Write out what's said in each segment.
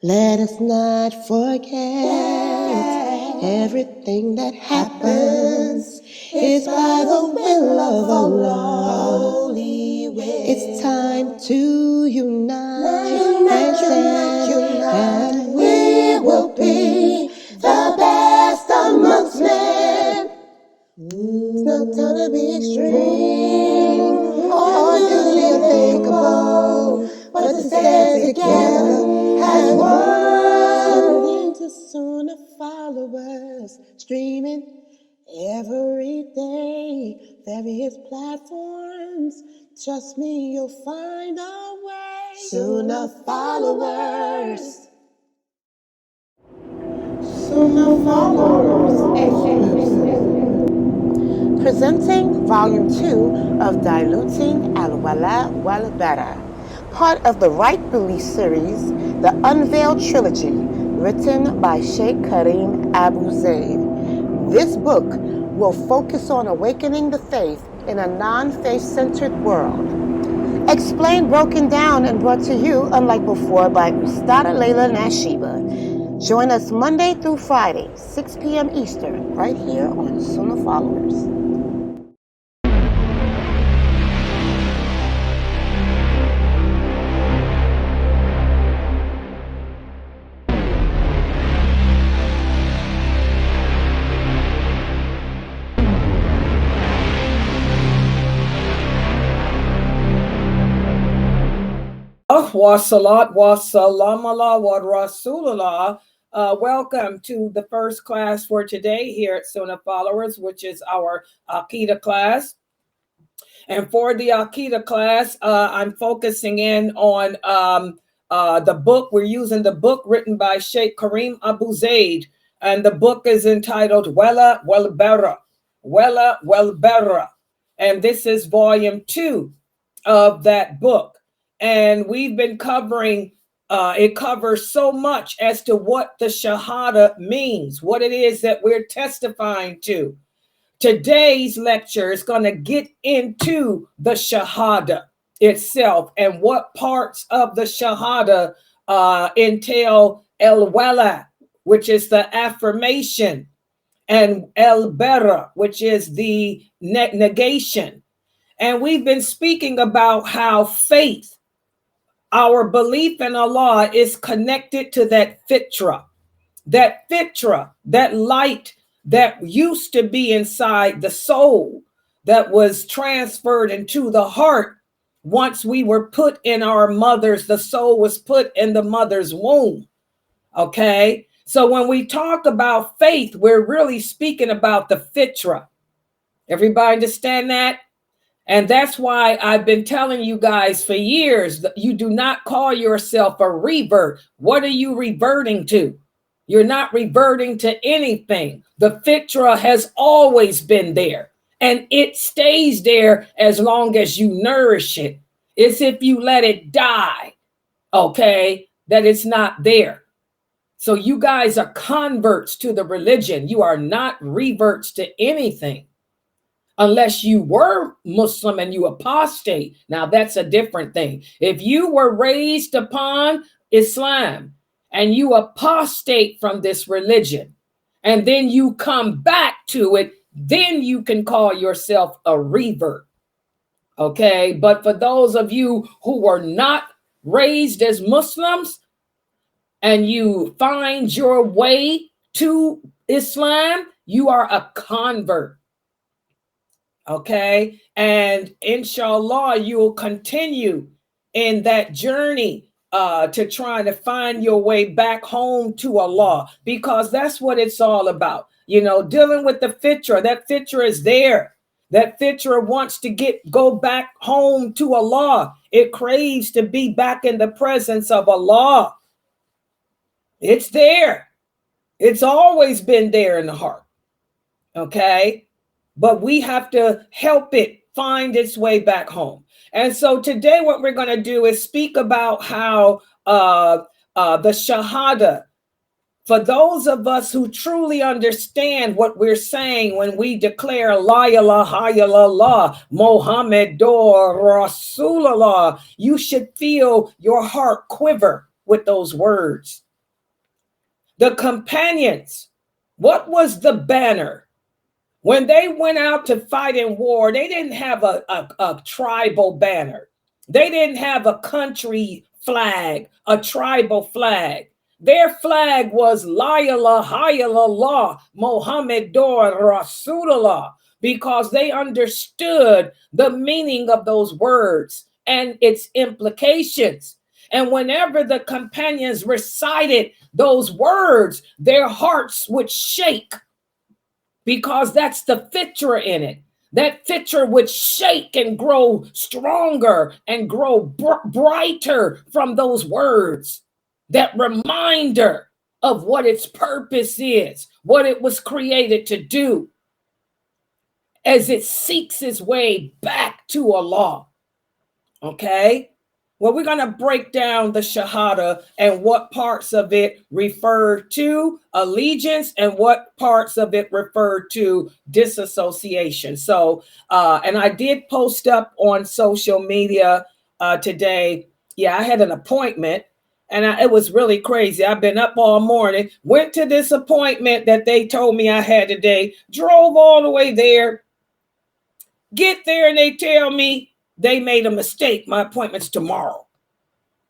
Let us not forget everything that happens is by the will of Allah. It's time to unite and stand, and we will be the best amongst men. It's not time to be extreme or the unthinkable, but to stand together as one. To Sunnah followers streaming every day, various platforms. Trust me, you'll find a way. Sunnah followers. Sunnah followers. Presenting Volume 2 of Diluting Wala Wal Bara, part of the Right Belief series, the Unveiled Trilogy, written by Sheikh Karim Abu Zaid. This book will focus on awakening the faith in a non-faith-centered world. Explained, broken down, and brought to you, unlike before, by Ustada lailanasheeba. Join us Monday through Friday, 6 p.m. Eastern, right here on Sunnahfollowers. Wa salat wa salam ala wa rasulullah. Welcome to the first class for today here at Sunnahfollowers, which is our Aqidah class. And for the Aqidah class, I'm focusing in on the book. We're using the book written by Sheikh Karim Abu Zaid, and the book is entitled Wala Wal Bara. Wala Wal Bara. And this is volume 2 of that book. And we've been covering, it covers so much as to what the Shahadah means, what it is that we're testifying to. Today's lecture is going to get into the Shahadah itself and what parts of the Shahadah entail el-wala, which is the affirmation, and el-bara, which is the negation. And we've been speaking about how faith, our belief in Allah, is connected to that fitrah, that light that used to be inside the soul, that was transferred into the heart once we were put in our mother's, the soul was put in the mother's womb. Okay, so when we talk about faith, we're really speaking about the fitrah. Everybody understand that? And that's why I've been telling you guys for years that you do not call yourself a revert. What are you reverting to? You're not reverting to anything. The fitrah has always been there, and it stays there as long as you nourish it. It's if you let it die, okay, that it's not there. So you guys are converts to the religion. You are not reverts to anything. Unless you were Muslim and you apostate. Now that's a different thing. If you were raised upon Islam and you apostate from this religion and then you come back to it, then you can call yourself a revert. Okay, but for those of you who were not raised as Muslims and you find your way to Islam, you are a convert. Okay, and inshallah, you'll continue in that journey to try to find your way back home to Allah, because that's what it's all about. You know, dealing with the fitrah. That fitrah is there. That fitrah wants to go back home to Allah. It craves to be back in the presence of Allah. It's there. It's always been there in the heart. Okay. But we have to help it find its way back home. And so today what we're going to do is speak about how the Shahadah, for those of us who truly understand what we're saying when we declare La ilaha illallah, Muhammadur Rasulullah, you should feel your heart quiver with those words. The companions, what was the banner? When they went out to fight in war, they didn't have a tribal banner. They didn't have a country flag, a tribal flag. Their flag was La ilaha illallah Muhammadur Rasulullah, because they understood the meaning of those words and its implications. And whenever the companions recited those words, their hearts would shake, because that's the fitrah in it. That fitrah would shake and grow stronger and grow brighter from those words. That reminder of what its purpose is, what it was created to do, as it seeks its way back to Allah. Okay? Well, we're going to break down the Shahadah and what parts of it refer to allegiance and what parts of it refer to disassociation. So, and I did post up on social media today. Yeah, I had an appointment, and it was really crazy. I've been up all morning, went to this appointment that they told me I had today, drove all the way there, get there, and they tell me they made a mistake. My appointment's tomorrow.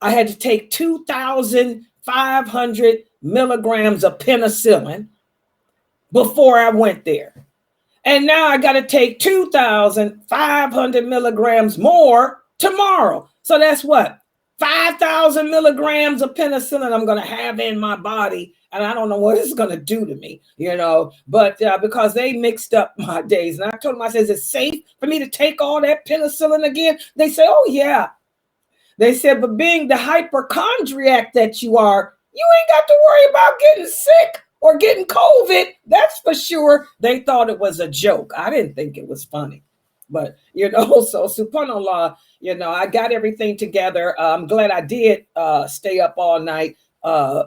I had to take 2,500 milligrams of penicillin before I went there. And now I got to take 2,500 milligrams more tomorrow. So that's what? 5,000 milligrams of penicillin I'm going to have in my body. And I don't know what it's going to do to me, you know, but because they mixed up my days. And I told them, I said, is it safe for me to take all that penicillin again? They say, oh, yeah. They said, but being the hypochondriac that you are, you ain't got to worry about getting sick or getting COVID. That's for sure. They thought it was a joke. I didn't think it was funny. But, you know, so subhanAllah, you know, I got everything together. I'm glad I did stay up all night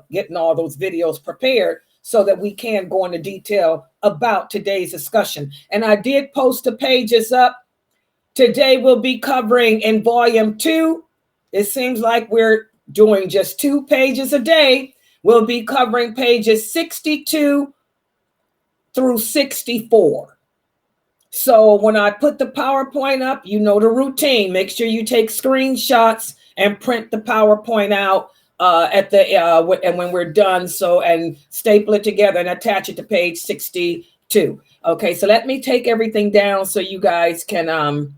getting all those videos prepared so that we can go into detail about today's discussion. And I did post the pages up. Today we'll be covering in volume 2. It seems like we're doing just 2 pages a day. We'll be covering pages 62 through 64. So when I put the PowerPoint up, you know the routine. Make sure you take screenshots and print the PowerPoint out and when we're done, so, and staple it together and attach it to page 62. Okay, so let me take everything down so you guys can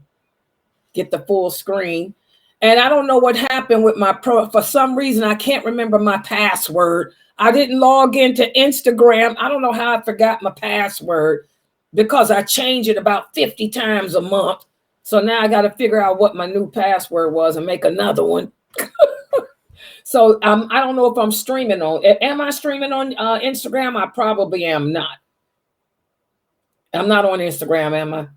get the full screen. And I don't know what happened with my for some reason I can't remember my password. I didn't log into Instagram. I don't know how I forgot my password, because I change it about 50 times a month. So now I got to figure out what my new password was and make another one. So I don't know if I'm streaming on. Am I streaming on Instagram? I probably am not. I'm not on Instagram, am I?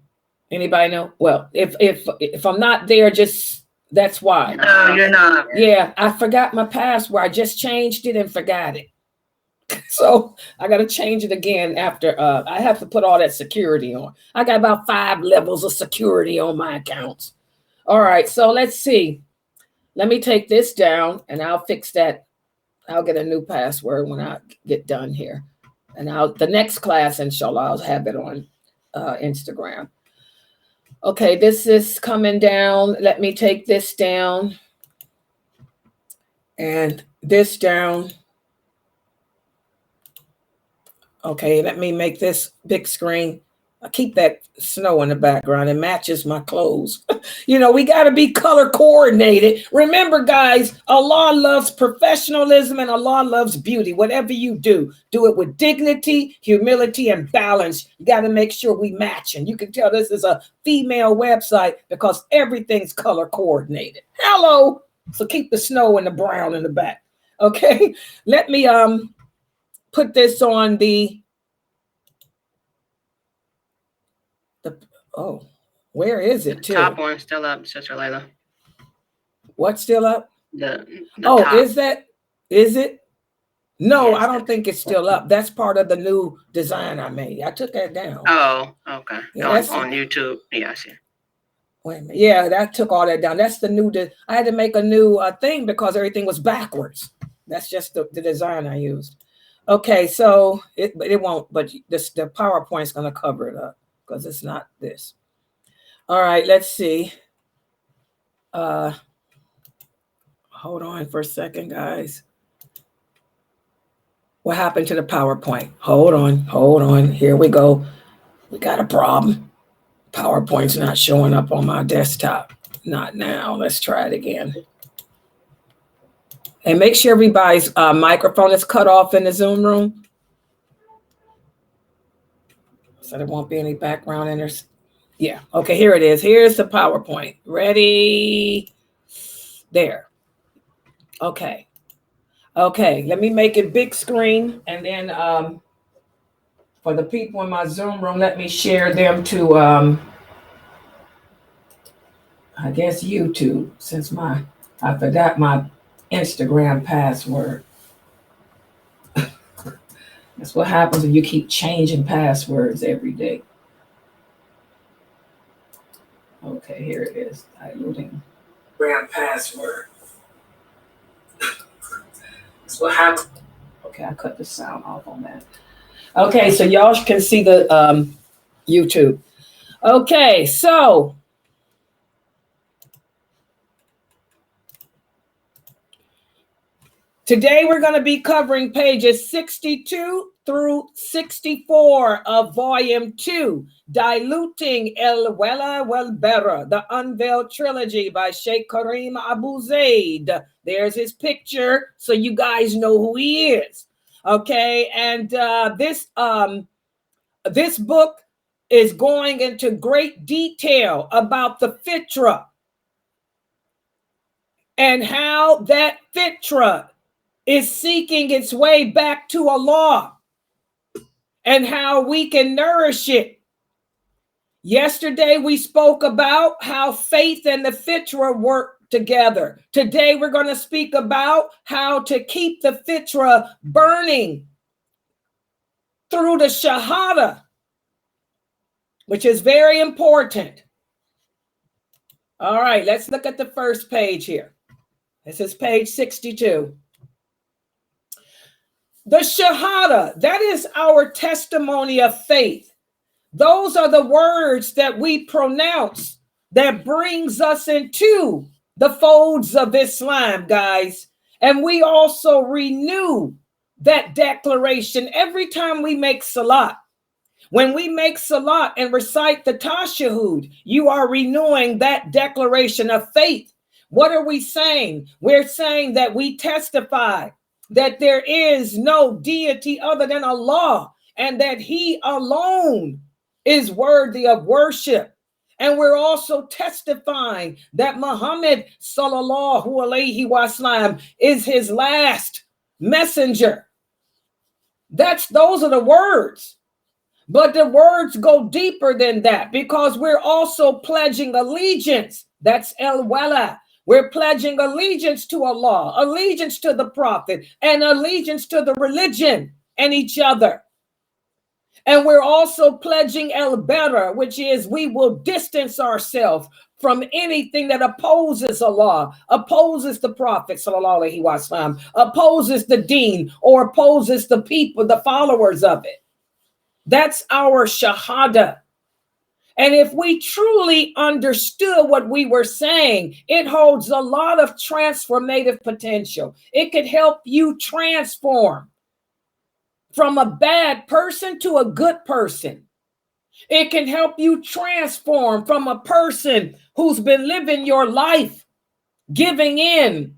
Anybody know? Well, if I'm not there, just that's why. No, you're not. Yeah, I forgot my password. I just changed it and forgot it. So I got to change it again after. I have to put all that security on. I got about 5 levels of security on my accounts. All right, so let's see. Let me take this down and I'll fix that. I'll get a new password when I get done here. And the next class, inshallah, I'll have it on Instagram. Okay, this is coming down. Let me take this down and this down. Okay, let me make this big screen. I keep that snow in the background. It matches my clothes. You know, we got to be color coordinated. Remember, guys, Allah loves professionalism and Allah loves beauty. Whatever you do, do it with dignity, humility, and balance. You got to make sure we match. And you can tell this is a female website because everything's color coordinated. Hello. So keep the snow and the brown in the back. Okay. Let me put this on the oh, where is it? The top one's still up, Sister Layla. What's still up? The oh, top. Is it? No, Yes, I don't think it's still up. That's part of the new design I made. I took that down. Oh, okay. Yeah, on YouTube. Yeah, I see. Wait a minute. Yeah, that took all that down. That's the new. I had to make a new thing because everything was backwards. That's just the design I used. Okay, so it won't, but the PowerPoint's going to cover it up because it's not this. All right, let's see. Hold on for a second, guys. What happened to the PowerPoint? Hold on. Here we go. We got a problem. PowerPoint's not showing up on my desktop. Not now. Let's try it again. And make sure everybody's microphone is cut off in the Zoom room, so there won't be any background enters. Yeah. Okay, here it is. Here's the PowerPoint. Ready? There. Okay. Okay, let me make it big screen, and then for the people in my Zoom room, let me share them to I guess YouTube, since I forgot my Instagram password. That's what happens when you keep changing passwords every day. Okay, here it is. Diluting password. That's what happened. Okay, I cut the sound off on that. Okay, so y'all can see the YouTube. Okay, so today we're going to be covering pages 62 through 64 of volume 2, Diluting Wala Wal Bara, the Unveiled Trilogy by Sheikh Karim Abu Zaid. There's his picture, so you guys know who he is. Okay, and this book is going into great detail about the Fitrah and how that Fitrah is seeking its way back to Allah and how we can nourish it. Yesterday, we spoke about how faith and the Fitrah work together. Today, we're going to speak about how to keep the Fitrah burning through the Shahadah, which is very important. All right, let's look at the first page here. This is page 62. The Shahadah, that is our testimony of faith. Those are the words that we pronounce that brings us into the folds of Islam, guys. And we also renew that declaration every time we make salat. When we make salat and recite the tashahhud, you are renewing that declaration of faith. What are we saying? We're saying that we testify that there is no deity other than Allah and that He alone is worthy of worship. And we're also testifying that Muhammad sallallahu alaihi wasallam is His last messenger. Those are the words. But the words go deeper than that because we're also pledging allegiance. That's al-wala. We're pledging allegiance to Allah, allegiance to the Prophet, and allegiance to the religion and each other. And we're also pledging al-bara, which is we will distance ourselves from anything that opposes Allah, opposes the Prophet, sallallahu alaihi wasallam, opposes the deen, or opposes the people, the followers of it. That's our Shahadah. And if we truly understood what we were saying, it holds a lot of transformative potential. It could help you transform from a bad person to a good person. It can help you transform from a person who's been living your life, giving in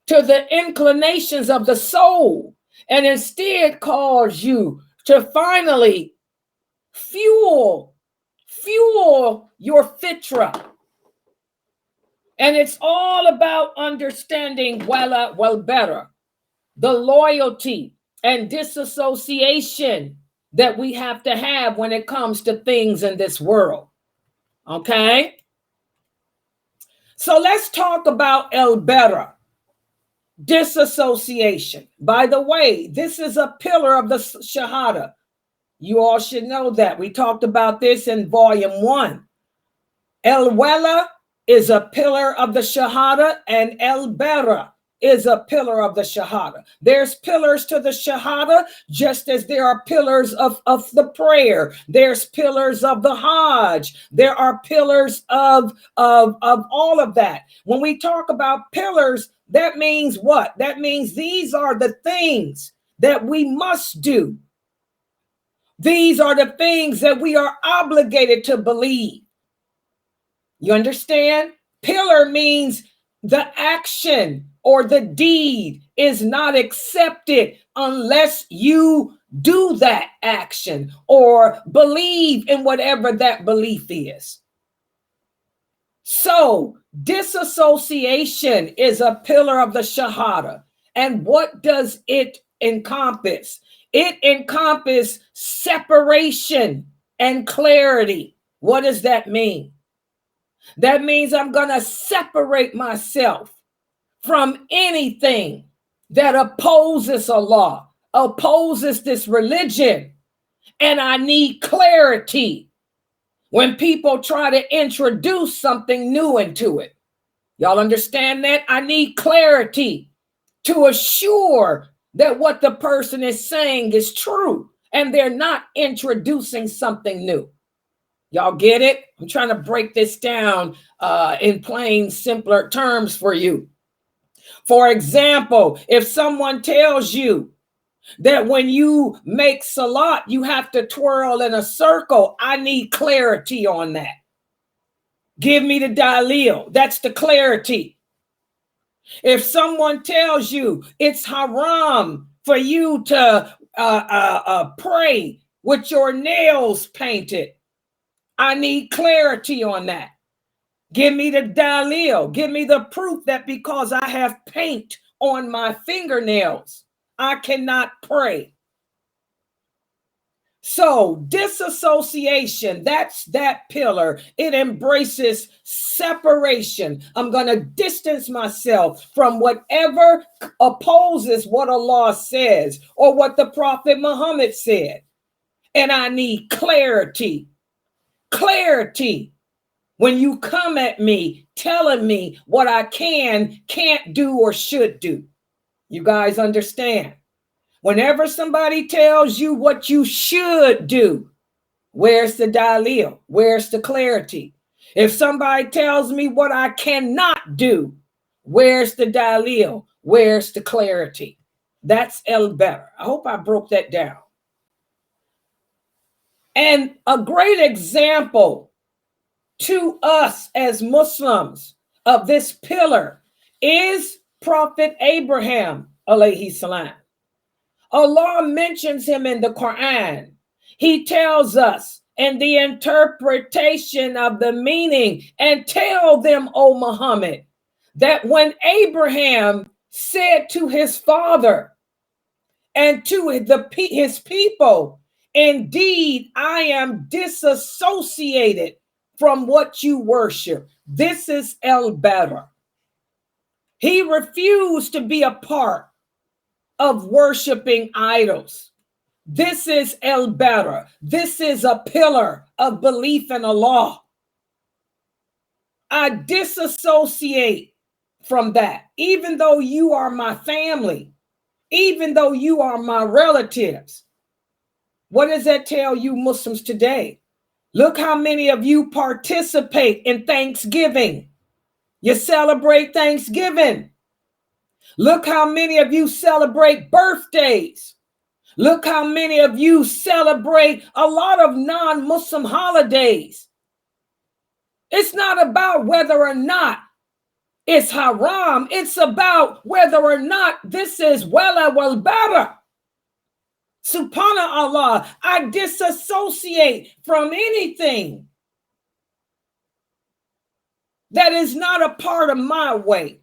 to the inclinations of the soul, and instead cause you to finally fuel your fitrah. And it's all about understanding wala wal bara, the loyalty and disassociation that we have to have when it comes to things in this world. Okay? So let's talk about al-bara, disassociation. By the way, this is a pillar of the Shahadah. You all should know that. We talked about this in volume 1. Al-wala is a pillar of the Shahadah, and al-bara is a pillar of the Shahadah. There's pillars to the Shahadah, just as there are pillars of the prayer. There's pillars of the Hajj. There are pillars of all of that. When we talk about pillars, that means what? That means these are the things that we must do. These are the things that we are obligated to believe. You understand? Pillar means the action or the deed is not accepted unless you do that action or believe in whatever that belief is. So disassociation is a pillar of the Shahadah. And what does it encompass? It encompasses separation and clarity. What does that mean? That means I'm going to separate myself from anything that opposes Allah, opposes this religion. And I need clarity when people try to introduce something new into it. Y'all understand that? I need clarity to assure that what the person is saying is true and they're not introducing something new. Y'all get it? I'm trying to break this down in plain, simpler terms for you. For example, if someone tells you that when you make salat, you have to twirl in a circle, I need clarity on that. Give me the dalil. That's the clarity. If someone tells you it's haram for you to pray with your nails painted, I need clarity on that. Give me the dalil. Give me the proof that because I have paint on my fingernails, I cannot pray. So disassociation, that's that pillar. It embraces separation. I'm going to distance myself from whatever opposes what Allah says or what the Prophet Muhammad said. And I need clarity. Clarity. When you come at me telling me what I can't do, or should do. You guys understand? Whenever somebody tells you what you should do, where's the dalil? Where's the clarity? If somebody tells me what I cannot do, where's the dalil? Where's the clarity? That's better. I hope I broke that down. And a great example to us as Muslims of this pillar is Prophet Ibrahim, alayhi salam. Allah mentions him in the Quran. He tells us in the interpretation of the meaning, and tell them, O Muhammad, that when Abraham said to his father and to his people, indeed, I am disassociated from what you worship. This is al-Bara. He refused to be a part of worshiping idols. This is al-Bara. This is a pillar of belief in Allah. I disassociate from that, even though you are my family, even though you are my relatives. What does that tell you Muslims today? Look how many of you participate in Thanksgiving. You celebrate Thanksgiving. Look how many of you celebrate birthdays. Look how many of you celebrate a lot of non-Muslim holidays. It's not about whether or not it's haram. It's about whether or not this is wala wal bara. Subhanallah, I disassociate from anything that is not a part of my way,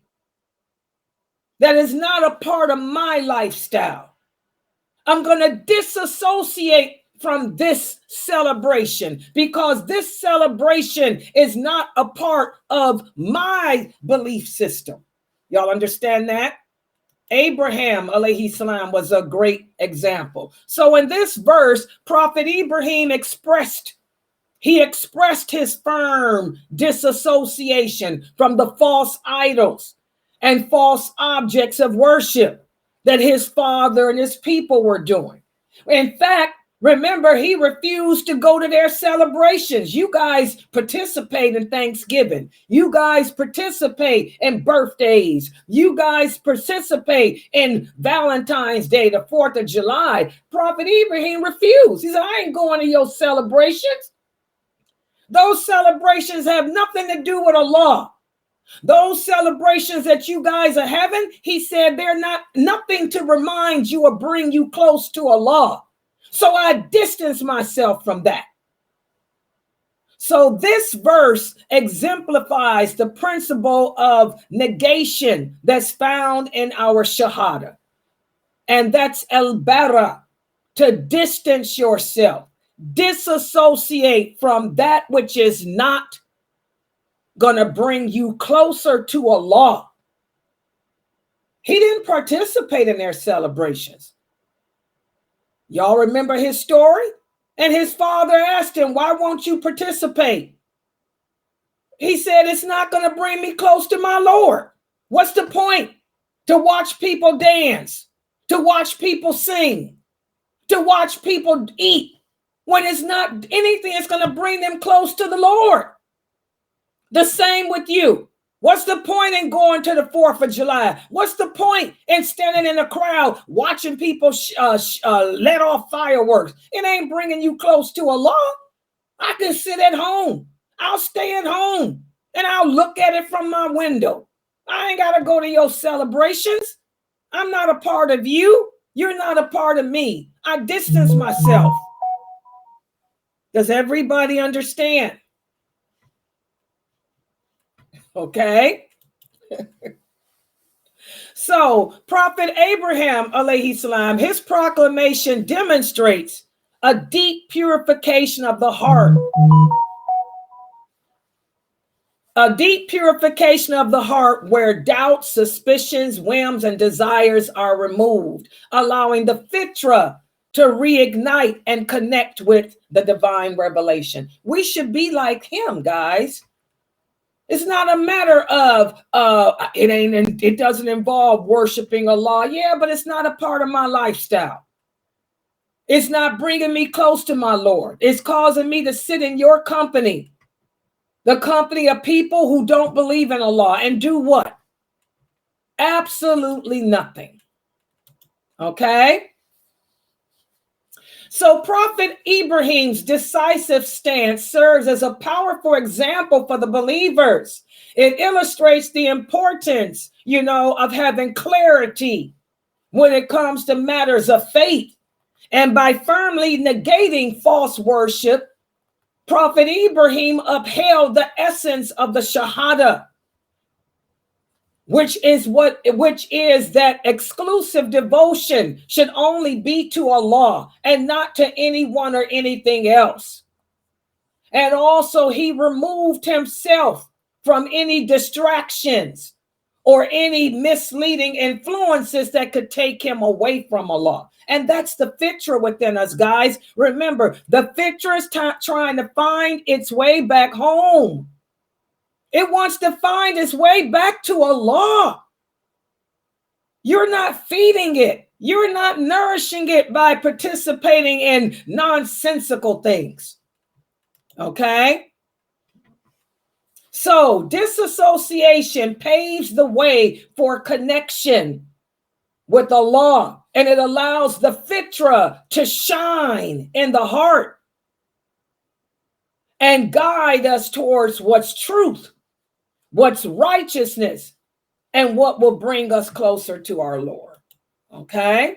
that is not a part of my lifestyle. I'm going to disassociate from this celebration because this celebration is not a part of my belief system. Y'all understand that? Abraham, alayhi salam, was a great example. So in this verse, Prophet Ibrahim expressed his firm disassociation from the false idols. and false objects of worship that his father and his people were doing. In fact, remember, he refused to go to their celebrations. You guys participate in Thanksgiving. You guys participate in birthdays. You guys participate in Valentine's Day, the 4th of July. Prophet Ibrahim refused. He said, I ain't going to your celebrations. Those celebrations have nothing to do with Allah. Those celebrations that you guys are having, he said, they're nothing to remind you or bring you close to Allah. So I distance myself from that. So this verse exemplifies the principle of negation that's found in our Shahadah. And that's al-bara, to distance yourself, disassociate from that which is not going to bring you closer to Allah. He didn't participate in their celebrations. Y'all remember his story? And his father asked him, why won't you participate? He said, it's not going to bring me close to my Lord. What's the point? To watch people dance, to watch people sing, to watch people eat, when it's not anything that's going to bring them close to the Lord. The same with you. What's the point in going to the 4th of July? What's the point in standing in a crowd watching people let off fireworks? It ain't bringing you close to Allah. I can sit at home. I'll stay at home and I'll look at it from my window. I ain't got to go to your celebrations. I'm not a part of you. You're not a part of me. I distance myself. Does everybody understand? Okay. So Prophet Abraham, alayhi salam, his proclamation demonstrates a deep purification of the heart. A deep purification of the heart where doubts, suspicions, whims, and desires are removed, allowing the Fitrah to reignite and connect with the divine revelation. We should be like him, guys. It's not a matter of it doesn't involve worshiping Allah. Yeah, but it's not a part of my lifestyle. It's not bringing me close to my Lord. It's causing me to sit in your company, the company of people who don't believe in Allah, and do what? Absolutely nothing. Okay? So Prophet Ibrahim's decisive stance serves as a powerful example for the believers. It illustrates the importance, of having clarity when it comes to matters of faith. And by firmly negating false worship, Prophet Ibrahim upheld the essence of the Shahadah, which is that exclusive devotion should only be to Allah and not to anyone or anything else. And also he removed himself from any distractions or any misleading influences that could take him away from Allah. And that's the fitrah within us, guys. Remember, the fitrah is trying to find its way back home. It wants to find its way back to Allah. You're not feeding it. You're not nourishing it by participating in nonsensical things. Okay? So disassociation paves the way for connection with Allah, and it allows the fitrah to shine in the heart and guide us towards what's truth, what's righteousness, and what will bring us closer to our Lord. Okay?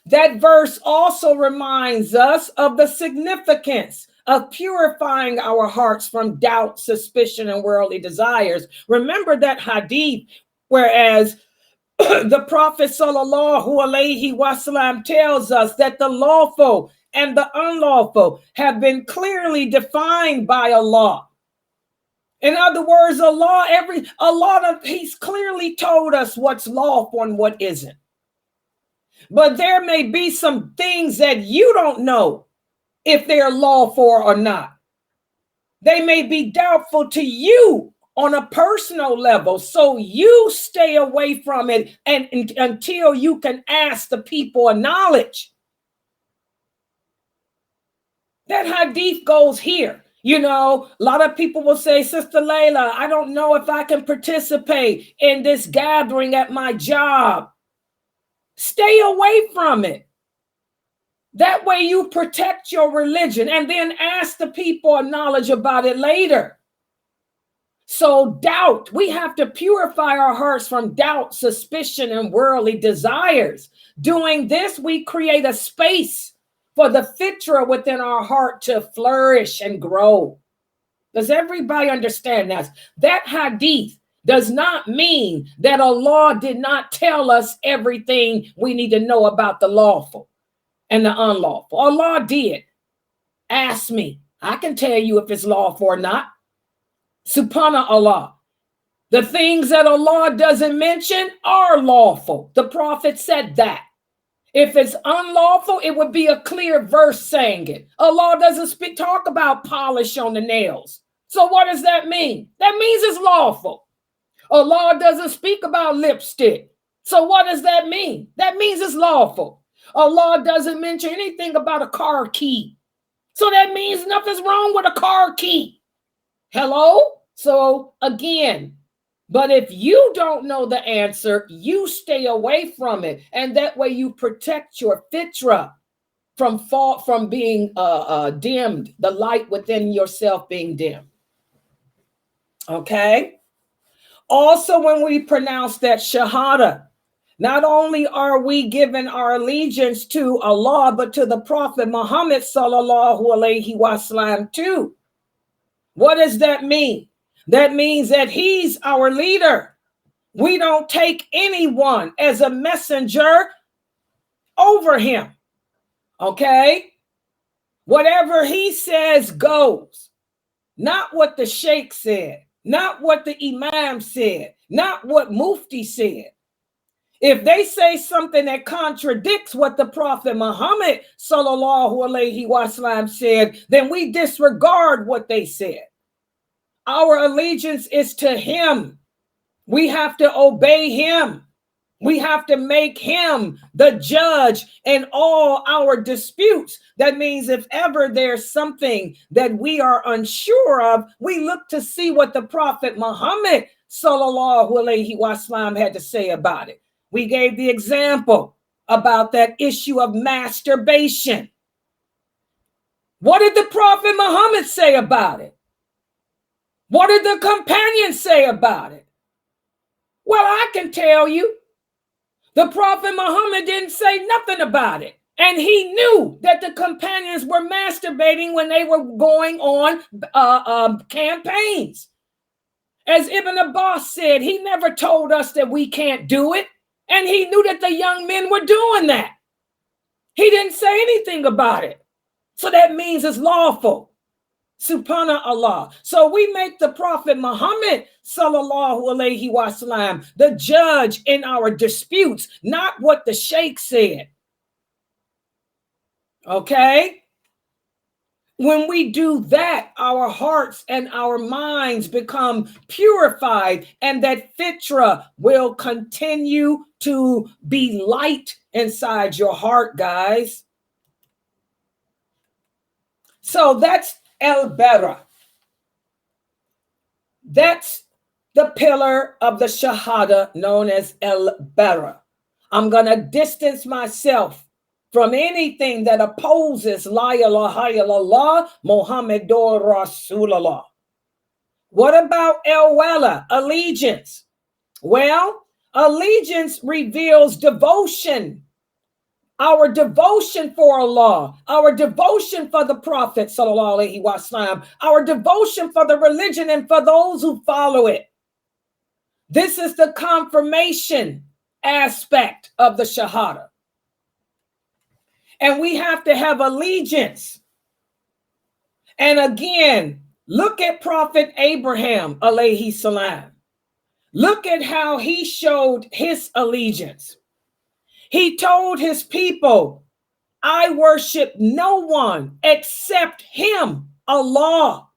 That verse also reminds us of the significance of purifying our hearts from doubt, suspicion, and worldly desires. Remember that hadith, whereas the Prophet sallallahu alaihi wasallam tells us that the lawful and the unlawful have been clearly defined by Allah. In other words, He's clearly told us what's lawful and what isn't. But there may be some things that you don't know if they're lawful or not. They may be doubtful to you on a personal level. So you stay away from it and until you can ask the people of knowledge. That hadith goes here. You know, a lot of people will say, Sister Layla, I don't know if I can participate in this gathering at my job. Stay away from it. That way you protect your religion and then ask the people of knowledge about it later. So doubt, we have to purify our hearts from doubt, suspicion, and worldly desires. Doing this, we create a space for the fitrah within our heart to flourish and grow. Does everybody understand that? That hadith does not mean that Allah did not tell us everything we need to know about the lawful and the unlawful. Allah did. Ask me. I can tell you if it's lawful or not. Subhanallah. The things that Allah doesn't mention are lawful. The Prophet said that. If it's unlawful, it would be a clear verse saying it. Allah doesn't talk about polish on the nails. So what does that mean? That means it's lawful. Allah doesn't speak about lipstick. So what does that mean? That means it's lawful. Allah doesn't mention anything about a car key. So that means nothing's wrong with a car key. Hello? So again, but if you don't know the answer, you stay away from it. And that way you protect your fitrah from being dimmed, the light within yourself being dimmed. Okay? Also, when we pronounce that Shahadah, not only are we giving our allegiance to Allah, but to the Prophet Muhammad sallallahu alaihi wasallam too. What does that mean? That means that he's our leader. We don't take anyone as a messenger over him. Okay? Whatever he says goes. Not what the sheikh said. Not what the imam said. Not what mufti said. If they say something that contradicts what the Prophet Muhammad sallallahu alaihi wasallam said, then we disregard what they said. Our allegiance is to him. We have to obey him. We have to make him the judge in all our disputes. That means if ever there's something that we are unsure of, we look to see what the Prophet Muhammad sallallahu alaihi wasallam had to say about it. We gave the example about that issue of masturbation. What did the Prophet Muhammad say about it? What did the companions say about it? Well, I can tell you, the Prophet Muhammad didn't say nothing about it. And he knew that the companions were masturbating when they were going on campaigns. As Ibn Abbas said, he never told us that we can't do it. And he knew that the young men were doing that. He didn't say anything about it. So that means it's lawful. Subhanallah. So we make the Prophet Muhammad sallallahu alaihi wasallam the judge in our disputes, not what the sheikh said. Okay? When we do that, our hearts and our minds become purified, and that fitrah will continue to be light inside your heart, guys. So that's al-bara. That's the pillar of the Shahadah known as al-bara. I'm going to distance myself from anything that opposes La ilaha illallah Muhammadur Rasulullah. What about al-wala, allegiance? Well, allegiance reveals devotion. Our devotion for Allah, our devotion for the Prophet sallallahu alaihi wasallam, our devotion for the religion and for those who follow it. This is the confirmation aspect of the Shahadah. And we have to have allegiance. And again, look at Prophet Ibrahim alayhi salam. Look at how he showed his allegiance. He told his people, I worship no one except him, Allah.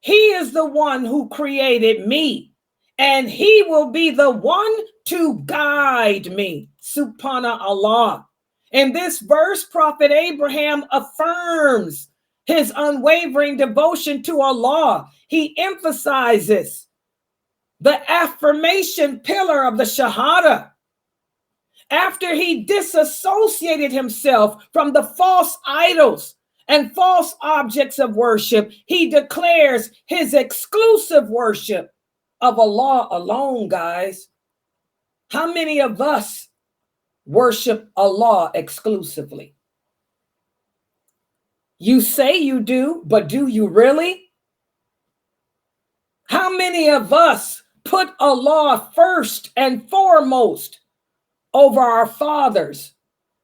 He is the one who created me, and he will be the one to guide me. Subhanallah. In this verse, Prophet Abraham affirms his unwavering devotion to Allah. He emphasizes the affirmation pillar of the Shahadah. After he disassociated himself from the false idols and false objects of worship, he declares his exclusive worship of Allah alone, guys. How many of us worship Allah exclusively? You say you do, but do you really? How many of us put Allah first and foremost over our fathers,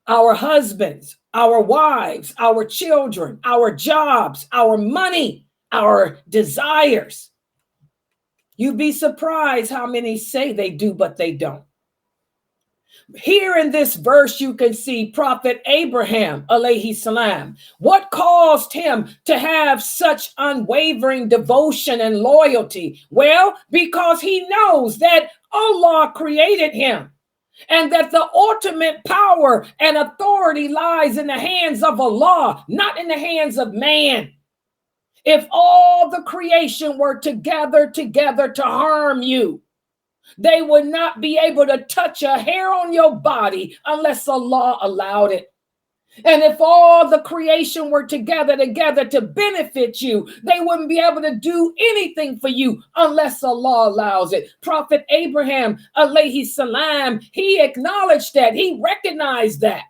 our husbands, our wives, our children, our jobs, our money, our desires? You'd be surprised how many say they do, but they don't. Here in this verse, you can see Prophet Abraham, alayhi salam. What caused him to have such unwavering devotion and loyalty? Well, because he knows that Allah created him, and that the ultimate power and authority lies in the hands of Allah, not in the hands of man. If all the creation were to gather together to harm you, they would not be able to touch a hair on your body unless Allah allowed it. And if all the creation were together to benefit you, they wouldn't be able to do anything for you unless Allah allows it. Prophet Abraham, alayhi salam, he acknowledged that. He recognized that.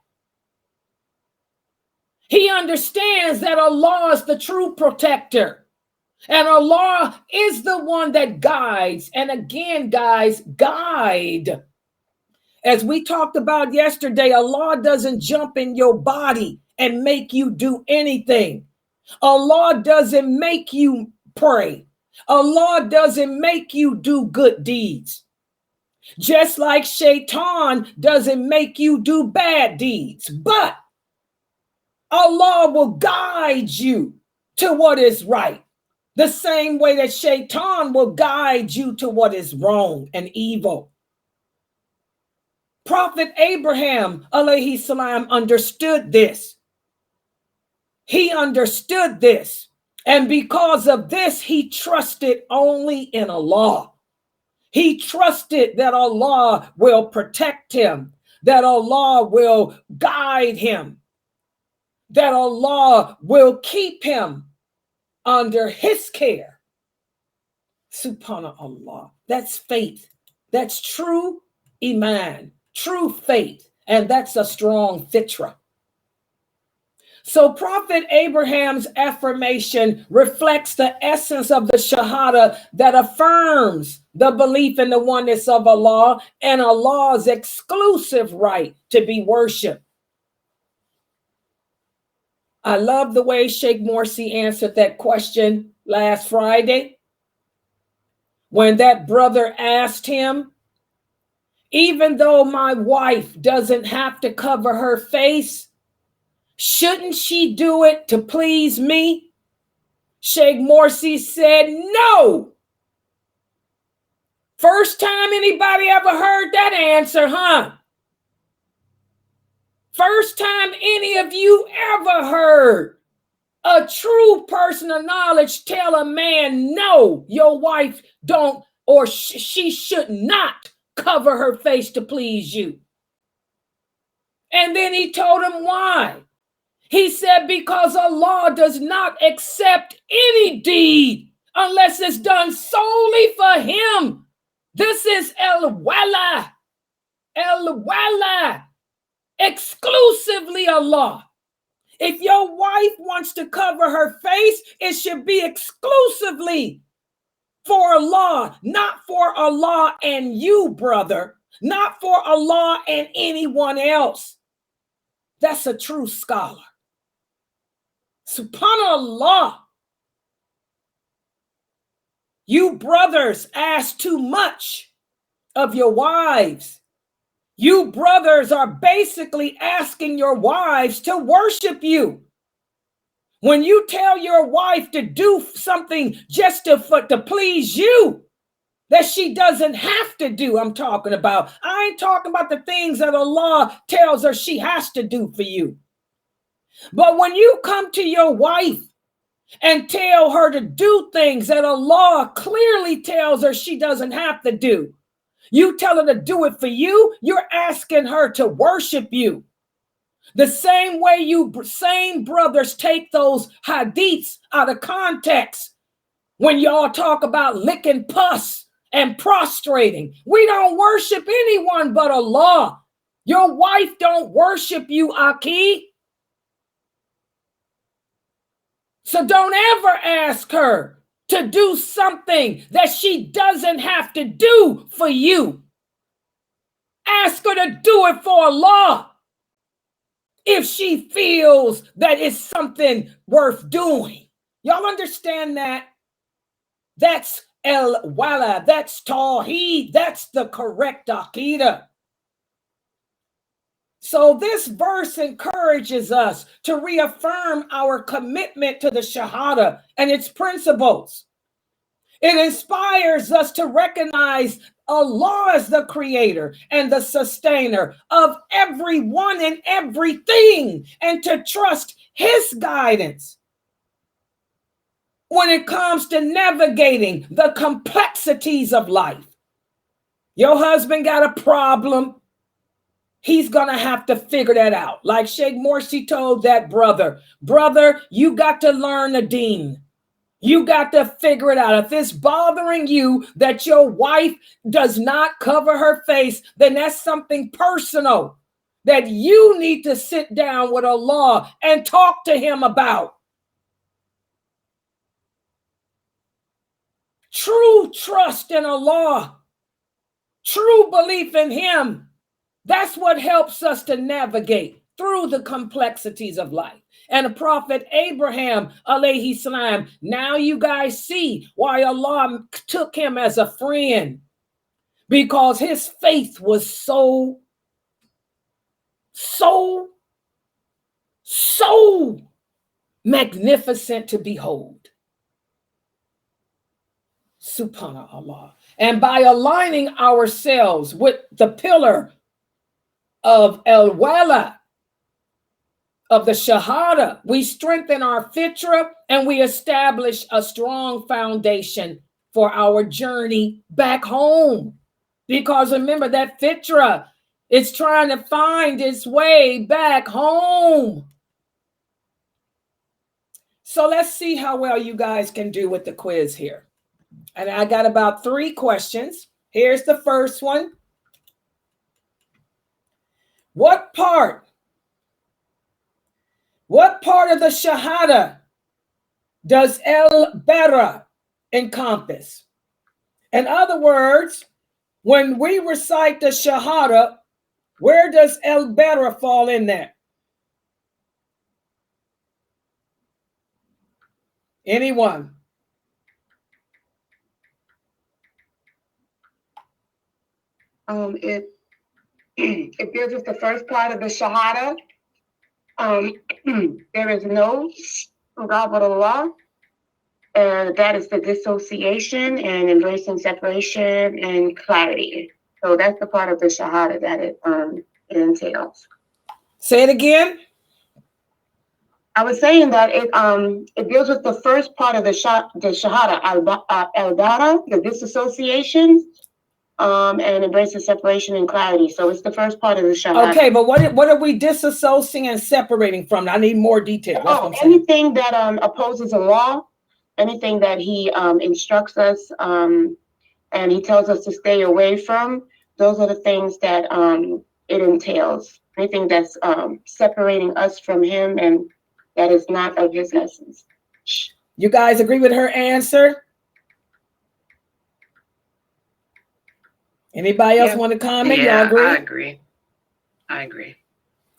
He understands that Allah is the true protector. And Allah is the one that guides. And again, guys, guide. As we talked about yesterday, Allah doesn't jump in your body and make you do anything. Allah doesn't make you pray. Allah doesn't make you do good deeds. Just like Shaitan doesn't make you do bad deeds. But Allah will guide you to what is right. The same way that Shaitan will guide you to what is wrong and evil. Prophet Abraham, alayhi salam, understood this. He understood this. And because of this, he trusted only in Allah. He trusted that Allah will protect him, that Allah will guide him, that Allah will keep him under his care. Subhanallah. That's faith. That's true iman, true faith. And that's a strong fitrah. So Prophet Abraham's affirmation reflects the essence of the Shahadah that affirms the belief in the oneness of Allah and Allah's exclusive right to be worshipped. I love the way Sheikh Morsi answered that question last Friday when that brother asked him, even though my wife doesn't have to cover her face, shouldn't she do it to please me? Sheikh Morsi said, no. First time anybody ever heard that answer, huh? First time any of you ever heard a true person of knowledge tell a man, no, your wife don't, or she should not cover her face to please you. And then he told him why. He said, because Allah does not accept any deed unless it's done solely for him. This is al-wala, exclusively Allah. If your wife wants to cover her face, it should be exclusively for Allah, not for Allah and you, brother, not for Allah and anyone else. That's a true scholar. Subhanallah. You brothers ask too much of your wives. You brothers are basically asking your wives to worship you. When you tell your wife to do something just to please you, that she doesn't have to do, I'm talking about. I ain't talking about the things that Allah tells her she has to do for you. But when you come to your wife and tell her to do things that Allah clearly tells her she doesn't have to do, you tell her to do it for you, you're asking her to worship you. The same way same brothers take those hadiths out of context when y'all talk about licking pus and prostrating. We don't worship anyone but Allah. Your wife don't worship you, Aki. So don't ever ask her to do something that she doesn't have to do for you. Ask her to do it for Allah. If she feels that it's something worth doing. Y'all understand that? That's wala, that's tawheed, that's the correct aqidah. So this verse encourages us to reaffirm our commitment to the Shahadah and its principles. It inspires us to recognize Allah as the creator and the sustainer of everyone and everything, and to trust his guidance when it comes to navigating the complexities of life. Your husband got a problem. He's going to have to figure that out. Like Sheikh Morsi told that brother, you got to learn the deen. You got to figure it out. If it's bothering you that your wife does not cover her face, then that's something personal that you need to sit down with Allah and talk to him about. True trust in Allah, true belief in him, that's what helps us to navigate through the complexities of life. And the Prophet Ibrahim, alayhi salam, now you guys see why Allah took him as a friend, because his faith was so magnificent to behold. Subhanallah. And by aligning ourselves with the pillar of al-wala, of the Shahadah, we strengthen our Fitrah and we establish a strong foundation for our journey back home. Because remember, that Fitrah is trying to find its way back home. So let's see how well you guys can do with the quiz here. And I got about 3 questions. Here's the first one. What part of the Shahadah does al-bara encompass? In other words, when we recite the Shahadah, where does al-bara fall in there? Anyone? It deals with the first part of the Shahadah. There is no God but Allah, and that is the dissociation and embracing separation and clarity. So that's the part of the Shahadah that it entails. Say it again. I was saying that it deals with the first part of the Shahadah, al-bara, the disassociation, and embracing separation and clarity. So it's the first part of the Shahadah. Okay, but what are we disassociating and separating from? I need more detail. Anything that opposes Allah, anything that he instructs us and he tells us to stay away from, those are the things that it entails. Anything that's separating us from him and that is not of his essence. You guys agree with her answer? Anybody else want to comment? Yeah, y'all agree? I agree.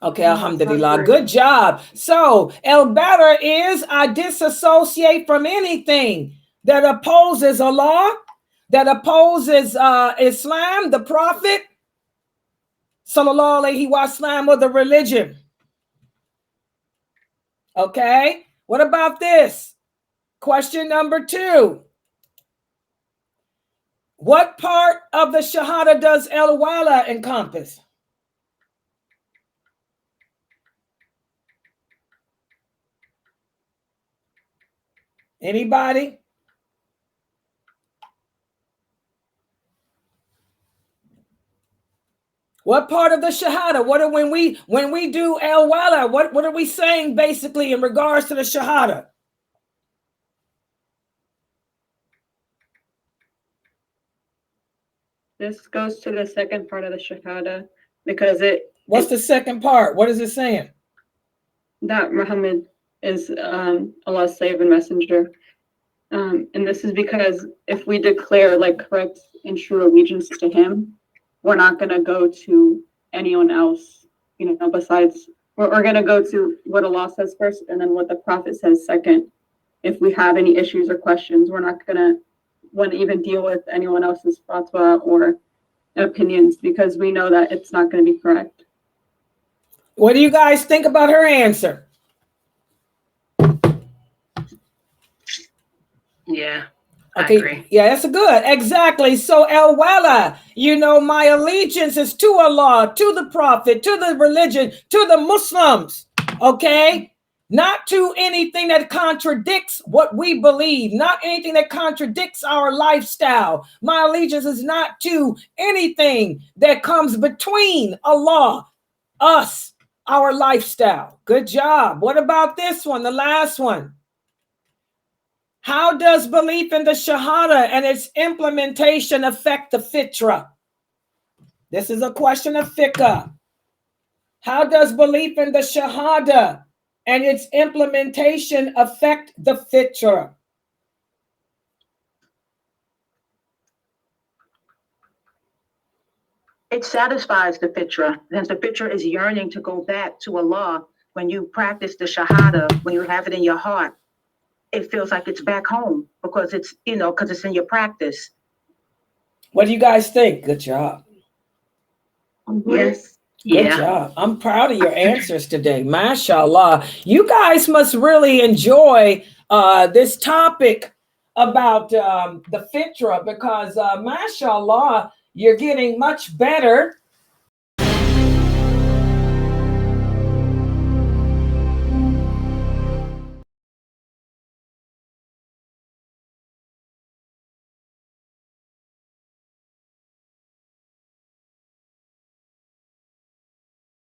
Okay, alhamdulillah. Good job. So, al-bara is I disassociate from anything that opposes Allah, that opposes Islam, the Prophet, sallallahu alaihi wasallam, or the religion. Okay? What about this? Question number 2. What part of the Shahadah does al-wala encompass? Anybody? What part of the Shahadah? When we do al-wala, what are we saying basically in regards to the Shahadah? This goes to the second part of the Shahadah because it. What's the second part? What is it saying? That Muhammad is Allah's slave and messenger. And this is because if we declare like correct and true allegiance to him, we're not going to go to anyone else, besides, we're going to go to what Allah says first and then what the Prophet says second. If we have any issues or questions, we're not going to want to even deal with anyone else's fatwa or opinions because we know that it's not going to be correct. What do you guys think about her answer? Yeah. Okay. I agree. Yeah, that's good. Exactly. So al-wala, my allegiance is to Allah, to the Prophet, to the religion, to the Muslims. Okay. Not to anything that contradicts what we believe, not anything that contradicts our lifestyle. My allegiance is not to anything that comes between Allah, us, our lifestyle. Good job. What about this one? The last one. How does belief in the Shahadah and its implementation affect the Fitrah? This is a question of fiqh. How does belief in the Shahadah and its implementation affect the Fitrah? It satisfies the Fitrah, since the Fitrah is yearning to go back to Allah. When you practice the Shahadah, when you have it in your heart, it feels like it's back home because it's, because it's in your practice. What do you guys think? Good job. Yes. Good job. I'm proud of your answers today. MashaAllah. You guys must really enjoy this topic about the Fitrah because, MashaAllah, you're getting much better